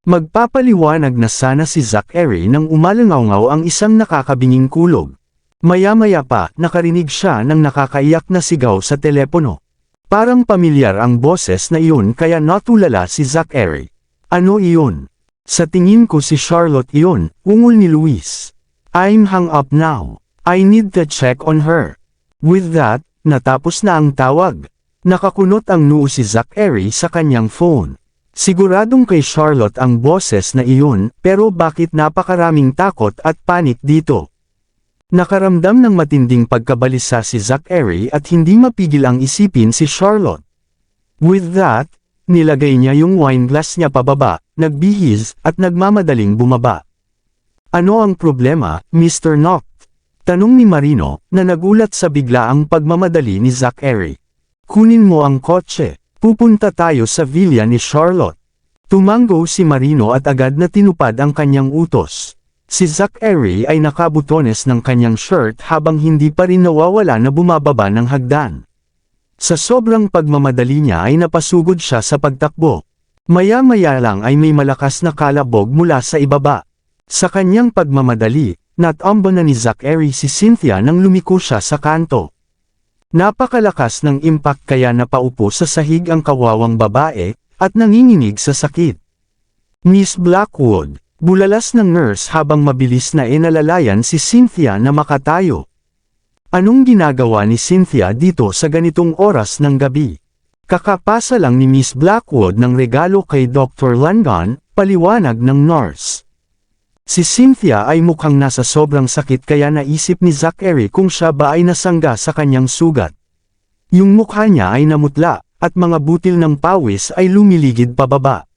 S1: Magpapaliwanag na sana si Zachary nang umalangaw ang isang nakakabinging kulog. Maya-maya pa, nakarinig siya ng nakakaiyak na sigaw sa telepono. Parang pamilyar ang boses na iyon kaya natulala si Zachary. Ano iyon? Sa tingin ko si Charlotte iyon, ungol ni Luis. I'm hung up now. I need to check on her. With that, natapos na ang tawag. Nakakunot ang noo si Zachary sa kanyang phone. Siguradong kay Charlotte ang boses na iyon, pero bakit napakaraming takot at panik dito? Nakaramdam ng matinding pagkabalisa si Zachary at hindi mapigil ang isipin si Charlotte. With that, nilagay niya yung wine glass niya pababa, nagbihis, at nagmamadaling bumaba. Ano ang problema, Mr. Knock? Tanong ni Marino, na nagulat sa biglaang pagmamadali ni Zachary. Kunin mo ang kotse, pupunta tayo sa villa ni Charlotte. Tumango si Marino at agad na tinupad ang kanyang utos. Si Zachary ay nakabutones ng kanyang shirt habang hindi pa rin nawawala na bumababa ng hagdan. Sa sobrang pagmamadali niya ay napasugod siya sa pagtakbo. Maya-maya lang ay may malakas na kalabog mula sa ibaba. Sa kanyang pagmamadali, natambo na ni Zachary si Cynthia nang lumiko siya sa kanto. Napakalakas ng impact kaya napaupo sa sahig ang kawawang babae, at nanginginig sa sakit. Miss Blackwood, bulalas ng nurse habang mabilis na inalalayan si Cynthia na makatayo. Anong ginagawa ni Cynthia dito sa ganitong oras ng gabi? Kakapasa lang ni Miss Blackwood ng regalo kay Dr. Langan, paliwanag ng nurse. Si Cynthia ay mukhang nasa sobrang sakit kaya naisip ni Zachary kung siya ba ay nasangga sa kanyang sugat. Yung mukha niya ay namutla, at mga butil ng pawis ay lumiligid pababa.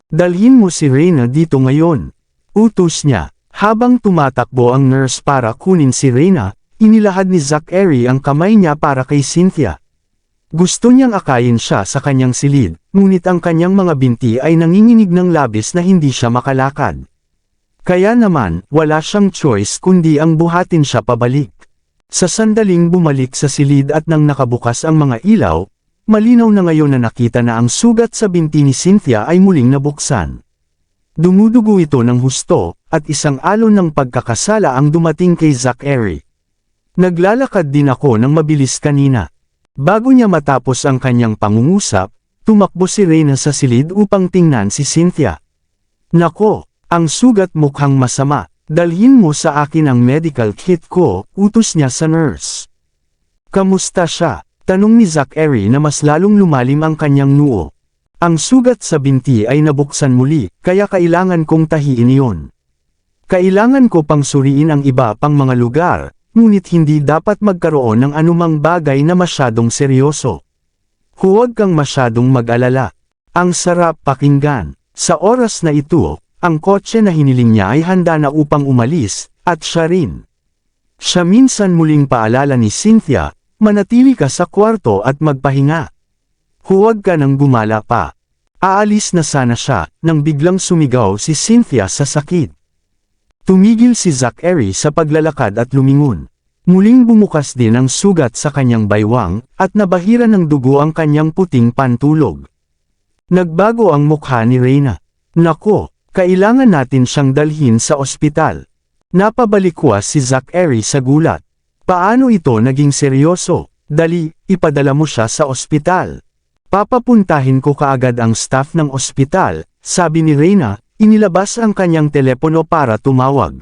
S1: Dalhin mo si Reyna dito ngayon. Utos niya. Habang tumatakbo ang nurse para kunin si Reyna, inilahad ni Zachary ang kamay niya para kay Cynthia. Gusto niyang akayin siya sa kanyang silid, ngunit ang kanyang mga binti ay nanginginig ng labis na hindi siya makalakad. Kaya naman, wala siyang choice kundi ang buhatin siya pabalik. Sa sandaling bumalik sa silid at nang nakabukas ang mga ilaw, malinaw na ngayon na nakita na ang sugat sa binti ni Cynthia ay muling nabuksan. Dumudugo ito ng husto, at isang alon ng pagkakasala ang dumating kay Zachary. Naglalakad din ako ng mabilis kanina. Bago niya matapos ang kanyang pangungusap, tumakbo si Reyna sa silid upang tingnan si Cynthia. Nako! Ang sugat mukhang masama, dalhin mo sa akin ang medical kit ko, utos niya sa nurse. Kamusta siya? Tanong ni Zachary na mas lalong lumalim ang kanyang noo. Ang sugat sa binti ay nabuksan muli, kaya kailangan kong tahiin iyon. Kailangan ko pang suriin ang iba pang mga lugar, ngunit hindi dapat magkaroon ng anumang bagay na masyadong seryoso. Huwag kang masyadong mag-alala. Ang sarap pakinggan. Sa oras na ito, ang kotse na hiniling niya ay handa na upang umalis, at siya rin. Siya minsan muling paalala ni Cynthia, manatili ka sa kwarto at magpahinga. Huwag ka nang gumala pa. Aalis na sana siya, nang biglang sumigaw si Cynthia sa sakit. Tumigil si Zachary sa paglalakad at lumingon. Muling bumukas din ang sugat sa kanyang baywang, at nabahira ng dugo ang kanyang puting pantulog. Nagbago ang mukha ni Reyna. Nako! Kailangan natin siyang dalhin sa ospital. Napabalikwas si Zachary sa gulat. Paano ito naging seryoso? Dali, ipadala mo siya sa ospital. Papapuntahin ko kaagad ang staff ng ospital, sabi ni Reyna, inilabas ang kanyang telepono para tumawag.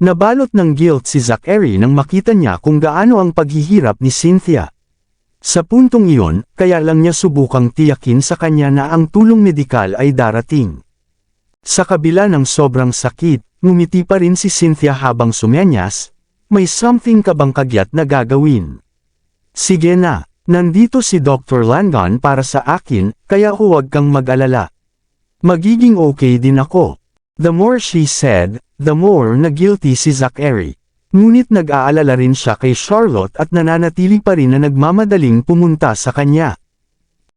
S1: Nabalot ng guilt si Zachary nang makita niya kung gaano ang paghihirap ni Cynthia. Sa puntong iyon, kaya lang niya subukang tiyakin sa kanya na ang tulong medikal ay darating. Sa kabila ng sobrang sakit, ngumiti pa rin si Cynthia habang sumenyas, may something ka bang kagyat na gagawin? Sige na, nandito si Dr. Langan para sa akin, kaya huwag kang mag-alala. Magiging okay din ako. The more she said, the more na guilty si Zachary. Ngunit nag-aalala rin siya kay Charlotte at nananatili pa rin na nagmamadaling pumunta sa kanya.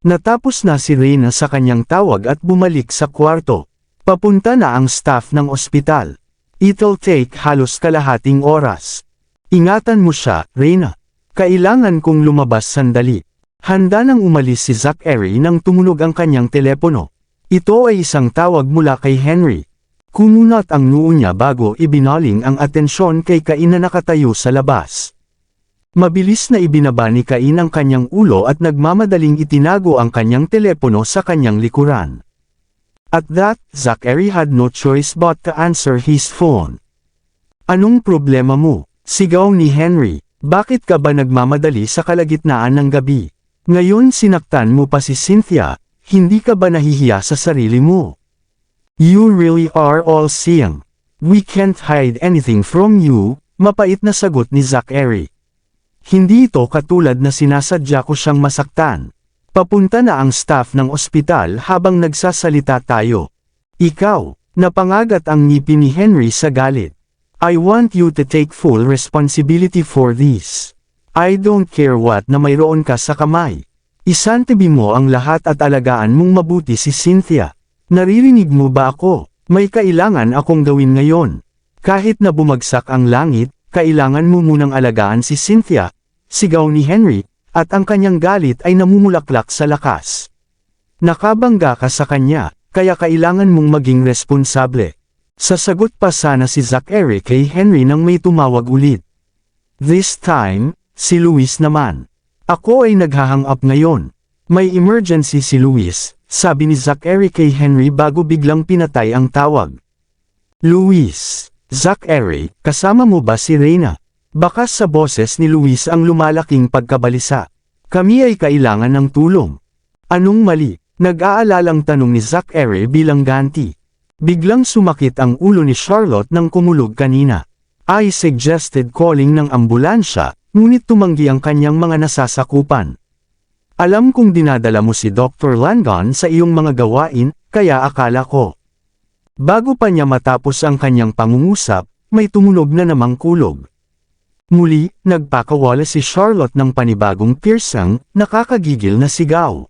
S1: Natapos na si Reyna sa kanyang tawag at bumalik sa kwarto. Papunta na ang staff ng ospital. It'll take halos kalahating oras. Ingatan mo siya, Reyna. Kailangan kong lumabas sandali. Handa nang umalis si Zachary nang tumunog ang kanyang telepono. Ito ay isang tawag mula kay Henry. Kumunat ang noo niya bago ibinaling ang atensyon kay Cain na nakatayo sa labas. Mabilis na ibinaba ni Cain ang kanyang ulo at nagmamadaling itinago ang kanyang telepono sa kanyang likuran. At that, Zachary had no choice but to answer his phone. Anong problema mo? Sigaw ni Henry. Bakit ka ba nagmamadali sa kalagitnaan ng gabi? Ngayon sinaktan mo pa si Cynthia, hindi ka ba nahihiya sa sarili mo? You really are all-seeing. We can't hide anything from you, mapait na sagot ni Zachary. Hindi ito katulad na sinasadya ko siyang masaktan. Papunta na ang staff ng ospital habang nagsasalita tayo. Ikaw, napangagat ang ngipin ni Henry sa galit. I want you to take full responsibility for this. I don't care what na mayroon ka sa kamay. Isantabi mo ang lahat at alagaan mong mabuti si Cynthia. Naririnig mo ba ako? May kailangan akong gawin ngayon. Kahit na bumagsak ang langit, kailangan mo munang alagaan si Cynthia. Sigaw ni Henry. At ang kanyang galit ay namumulaklak sa lakas. Nakabangga ka sa kanya, kaya kailangan mong maging responsable. Sasagot pa sana si Zachary kay Henry nang may tumawag ulit. This time, si Luis naman. Ako ay naghahang up ngayon. May emergency si Luis, sabi ni Zachary kay Henry bago biglang pinatay ang tawag. Luis, Zachary, kasama mo ba si Reyna? Bakas sa boses ni Luis ang lumalaking pagkabalisa. Kami ay kailangan ng tulong. Anong mali? Nag-aalalang tanong ni Zachary bilang ganti. Biglang sumakit ang ulo ni Charlotte nang kumulog kanina. I suggested calling ng ambulansya, ngunit tumanggi ang kanyang mga nasasakupan. Alam kong dinadala mo si Dr. Langon sa iyong mga gawain, kaya akala ko. Bago pa niya matapos ang kanyang pangungusap, may tumunog na namang kulog. Muli, nagpakawala si Charlotte ng panibagong piercing, nakakagigil na sigaw.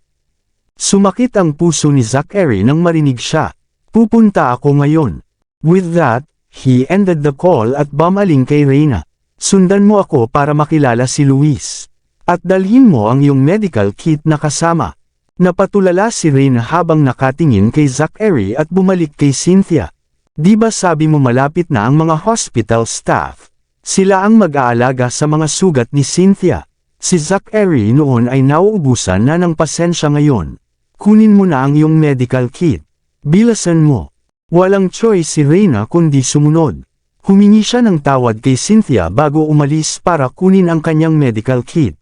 S1: Sumakit ang puso ni Zachary nang marinig siya. Pupunta ako ngayon. With that, he ended the call at bumaling kay Reyna. Sundan mo ako para makilala si Luis. At dalhin mo ang iyong medical kit na kasama. Napatulala si Reyna habang nakatingin kay Zachary at bumalik kay Cynthia. Di ba sabi mo malapit na ang mga hospital staff? Sila ang mag-aalaga sa mga sugat ni Cynthia. Si Zachary noon ay nauubusan na ng pasensya ngayon. Kunin mo na ang iyong medical kit. Bilasan mo. Walang choice si Reyna kundi sumunod. Humingi siya ng tawad kay Cynthia bago umalis para kunin ang kanyang medical kit.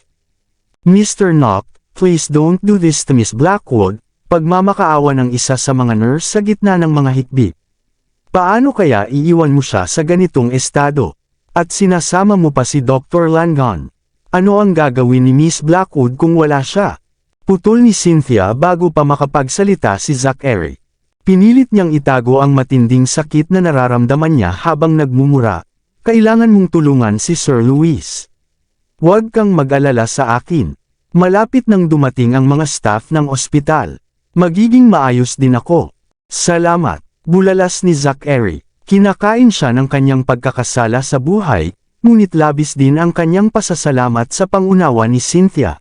S1: Mr. Knock, please don't do this to Miss Blackwood, pagmamakaawa ng isa sa mga nurse sa gitna ng mga hikbi. Paano kaya iiwan mo siya sa ganitong estado? At sinasama mo pa si Dr. Langon. Ano ang gagawin ni Miss Blackwood kung wala siya? Putol ni Cynthia bago pa makapagsalita si Zachary. Pinilit niyang itago ang matinding sakit na nararamdaman niya habang nagmumura. Kailangan mong tulungan si Sir Luis. Huwag kang mag-alala sa akin. Malapit nang dumating ang mga staff ng ospital. Magiging maayos din ako. Salamat. Bulalas ni Zachary. Kinakain siya ng kanyang pagkakasala sa buhay, ngunit labis din ang kanyang pasasalamat sa pangunawa ni Cynthia.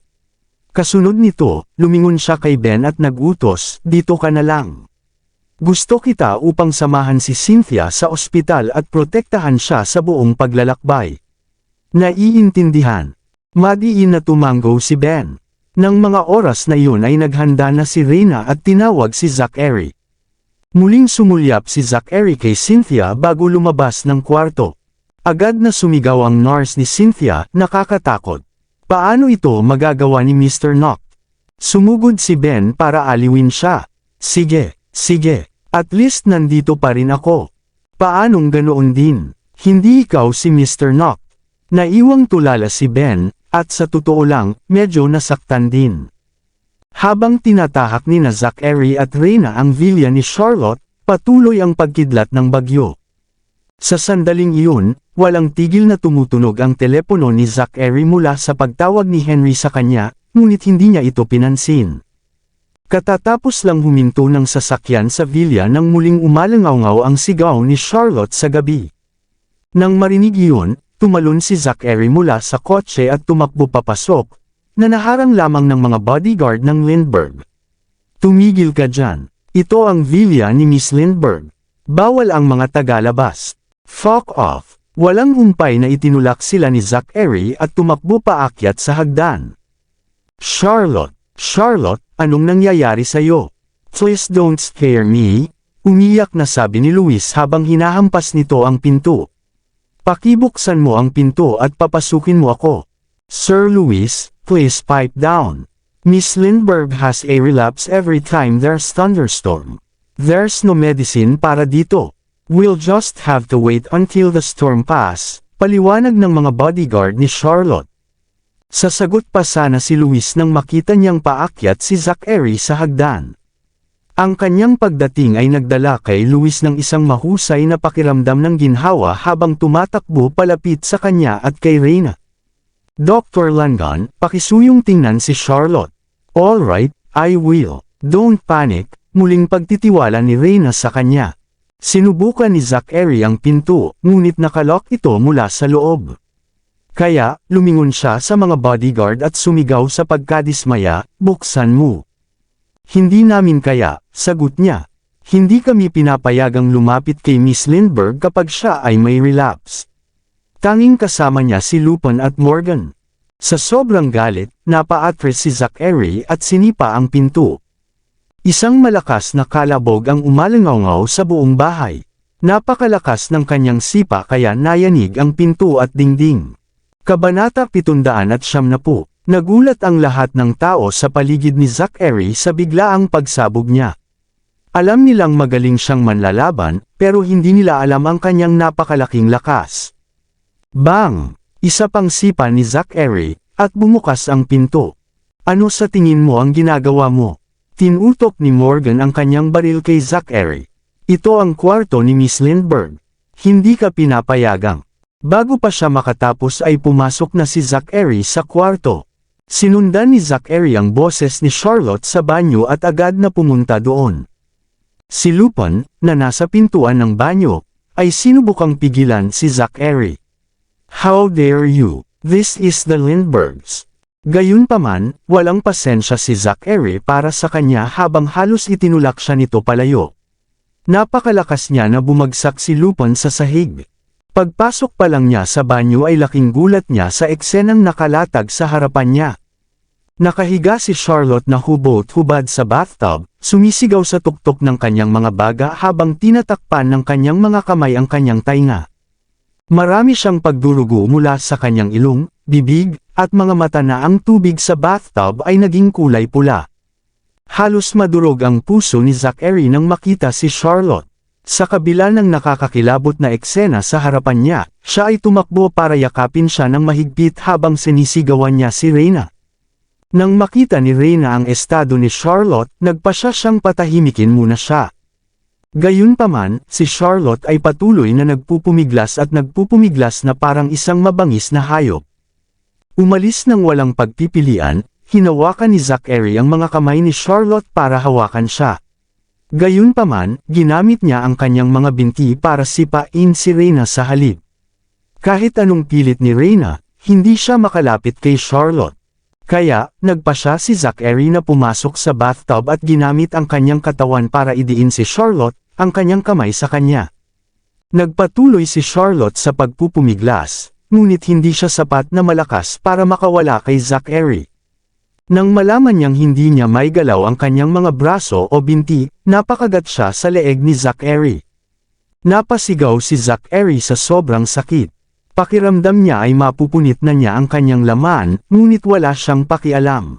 S1: Kasunod nito, lumingon siya kay Ben at nagutos, dito ka na lang. Gusto kita upang samahan si Cynthia sa ospital at protektahan siya sa buong paglalakbay. Naiintindihan. Madiin na tumango si Ben. Nang mga oras na iyon ay naghanda na si Reyna at tinawag si Zachary. Muling sumulyap si Zachary kay Cynthia bago lumabas ng kwarto. Agad na sumigaw ang nurse ni Cynthia, nakakatakot. Paano ito magagawa ni Mr. Knock? Sumugod si Ben para aliwin siya. Sige, at least nandito pa rin ako. Paanong ganoon din? Hindi ikaw si Mr. Knock. Naiwang tulala si Ben, at sa totoo lang, medyo nasaktan din. Habang tinatahak ni Zachary at Reyna ang villa ni Charlotte, patuloy ang pagkidlat ng bagyo. Sa sandaling iyon, walang tigil na tumutunog ang telepono ni Zachary mula sa pagtawag ni Henry sa kanya, ngunit hindi niya ito pinansin. Katatapos lang huminto ng sasakyan sa villa nang muling umalangaw ang sigaw ni Charlotte sa gabi. Nang marinig iyon, tumalon si Zachary mula sa kotse at tumakbo papasok, na naharang lamang ng mga bodyguard ng Lindbergh. Tumigil ka dyan. Ito ang villa ni Miss Lindbergh. Bawal ang mga tagalabas. Fuck off. Walang humpay na itinulak sila ni Zachary at tumakbo paakyat sa hagdan. Charlotte, anong nangyayari sa'yo? Please don't scare me. Umiyak na sabi ni Luis habang hinahampas nito ang pinto. Pakibuksan mo ang pinto at papasukin mo ako. Sir Luis, please pipe down. Miss Lindbergh has a relapse every time there's thunderstorm. There's no medicine para dito. We'll just have to wait until the storm pass, paliwanag ng mga bodyguard ni Charlotte. Sasagot pa sana si Luis nang makita niyang paakyat si Zachary sa hagdan. Ang kanyang pagdating ay nagdala kay Luis ng isang mahusay na pakiramdam ng ginhawa habang tumatakbo palapit sa kanya at kay Reyna. Dr. Langon, pakisuyong tingnan si Charlotte. All right, I will. Don't panic, muling pagtitiwala ni Reyna sa kanya. Sinubukan ni Zachary ang pinto, ngunit nakalock ito mula sa loob. Kaya, lumingon siya sa mga bodyguard at sumigaw sa pagkadismaya, buksan mo. Hindi namin kaya, sagot niya. Hindi kami pinapayagang lumapit kay Miss Lindbergh kapag siya ay may relapse. Tanging kasama niya si Lupin at Morgan. Sa sobrang galit, napa-atras si Zachary at sinipa ang pinto. Isang malakas na kalabog ang umalangaw sa buong bahay. Napakalakas ng kanyang sipa kaya nayanig ang pinto at dingding. Kabanata 770. Nagulat ang lahat ng tao sa paligid ni Zachary sa biglaang pagsabog niya. Alam nilang magaling siyang manlalaban, pero hindi nila alam ang kanyang napakalaking lakas. Bang! Isa pang sipa ni Zachary, at bumukas ang pinto. Ano sa tingin mo ang ginagawa mo? Tinutok ni Morgan ang kanyang baril kay Zachary. Ito ang kwarto ni Miss Lindbergh. Hindi ka pinapayagang. Bago pa siya makatapos ay pumasok na si Zachary sa kwarto. Sinundan ni Zachary ang boses ni Charlotte sa banyo at agad na pumunta doon. Si Lupin, na nasa pintuan ng banyo, ay sinubukang pigilan si Zachary. How dare you? This is the Lindberghs. Gayunpaman, walang pasensya si Zachary para sa kanya habang halos itinulak siya nito palayo. Napakalakas niya na bumagsak si Lupin sa sahig. Pagpasok pa lang niya sa banyo ay laking gulat niya sa eksenang nakalatag sa harapan niya. Nakahiga si Charlotte na hubot-hubad sa bathtub, sumisigaw sa tuktok ng kanyang mga baga habang tinatakpan ng kanyang mga kamay ang kanyang tainga. Marami siyang pagdurugo mula sa kanyang ilong, bibig, at mga mata na ang tubig sa bathtub ay naging kulay pula. Halos madurog ang puso ni Zachary nang makita si Charlotte. Sa kabila ng nakakakilabot na eksena sa harapan niya, siya ay tumakbo para yakapin siya ng mahigpit habang sinisigawan niya si Reyna. Nang makita ni Reyna ang estado ni Charlotte, nagpasya siyang patahimikin muna siya. Gayunpaman, si Charlotte ay patuloy na nagpupumiglas na parang isang mabangis na hayop. Umalis ng walang pagpipilian, hinawakan ni Zachary ang mga kamay ni Charlotte para hawakan siya. Gayunpaman, ginamit niya ang kanyang mga binti para sipain si Reyna sa halip. Kahit anong pilit ni Reyna, hindi siya makalapit kay Charlotte. Kaya, nagpasya si Zachary na pumasok sa bathtub at ginamit ang kanyang katawan para idiin si Charlotte, ang kanyang kamay sa kanya. Nagpatuloy si Charlotte sa pagpupumiglas, ngunit hindi siya sapat na malakas para makawala kay Zachary. Nang malaman niyang hindi niya maigalaw ang kanyang mga braso o binti, napakagat siya sa leeg ni Zachary. Napasigaw si Zachary sa sobrang sakit. Pakiramdam niya ay mapupunit na niya ang kanyang laman, ngunit wala siyang pakialam.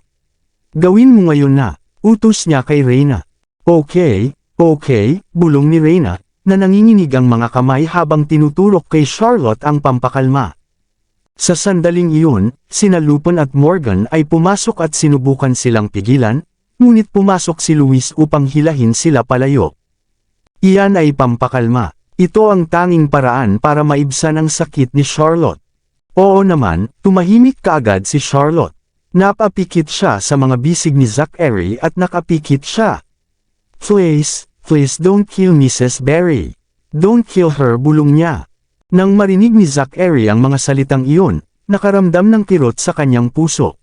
S1: Gawin mo ngayon na, utos niya kay Reyna. Okay, bulong ni Reyna, na nanginginig ang mga kamay habang tinuturok kay Charlotte ang pampakalma. Sa sandaling iyon, sina Lupin at Morgan ay pumasok at sinubukan silang pigilan, ngunit pumasok si Luis upang hilahin sila palayo. Iyan ay pampakalma. Ito ang tanging paraan para maibsan ang sakit ni Charlotte. Oo naman, tumahimik kaagad si Charlotte. Napapikit siya sa mga bisig ni Zachary at nakapikit siya. Please don't kill Mrs. Barry. Don't kill her, bulong niya. Nang marinig ni Zachary ang mga salitang iyon, nakaramdam ng kirot sa kanyang puso.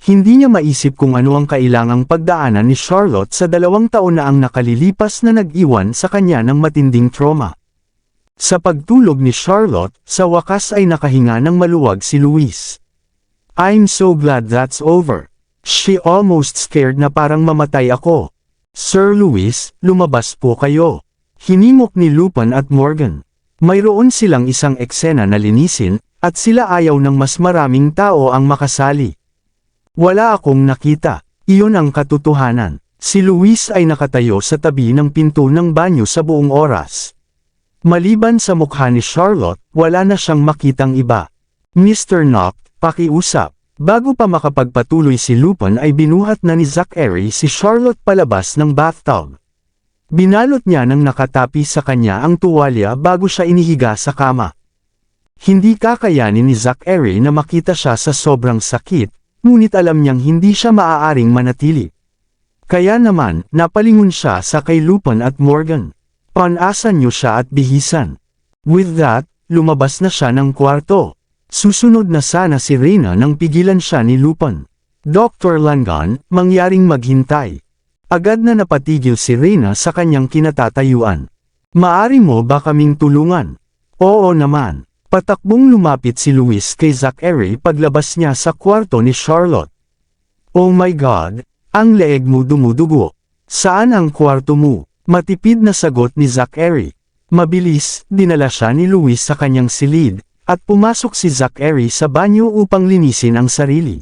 S1: Hindi niya maisip kung ano ang kailangang pagdaanan ni Charlotte sa 2 taon na ang nakalilipas na nag-iwan sa kanya ng matinding trauma. Sa pagtulog ni Charlotte, sa wakas ay nakahinga ng maluwag si Luis. I'm so glad that's over. She almost scared na parang mamatay ako. Sir Luis, lumabas po kayo. Hinimok ni Lupin at Morgan. Mayroon silang isang eksena na linisin, at sila ayaw ng mas maraming tao ang makasali. Wala akong nakita. Iyon ang katotohanan. Si Luis ay nakatayo sa tabi ng pinto ng banyo sa buong oras. Maliban sa mukha ni Charlotte, wala na siyang makitang iba. Mr. Knock, pakiusap. Bago pa makapagpatuloy si Lupin ay binuhat na ni Zachary si Charlotte palabas ng bathtub. Binalot niya ng nakatapi sa kanya ang tuwalya bago siya inihiga sa kama. Hindi kakayanin ni Zachary na makita siya sa sobrang sakit, ngunit alam niyang hindi siya maaaring manatili. Kaya naman, napalingon siya sa kay Lupin at Morgan. Panasan niyo siya at bihisan. With that, lumabas na siya ng kwarto. Susunod na sana si Reyna nang pigilan siya ni Lupin. Dr. Langan, mangyaring maghintay. Agad na napatigil si Reyna sa kanyang kinatatayuan. Maari mo ba kaming tulungan? Oo naman. Patakbong lumapit si Luis kay Zachary paglabas niya sa kwarto ni Charlotte. Oh my God, ang leeg mo dumudugo. Saan ang kwarto mo? Matipid na sagot ni Zachary. Mabilis, dinala siya ni Luis sa kanyang silid, at pumasok si Zachary sa banyo upang linisin ang sarili.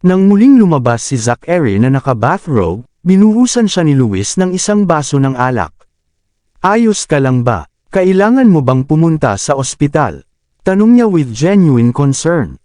S1: Nang muling lumabas si Zachary na naka-bathrobe, binuhusan siya ni Luis ng isang baso ng alak. Ayos ka lang ba? Kailangan mo bang pumunta sa ospital? Tanong niya with genuine concern.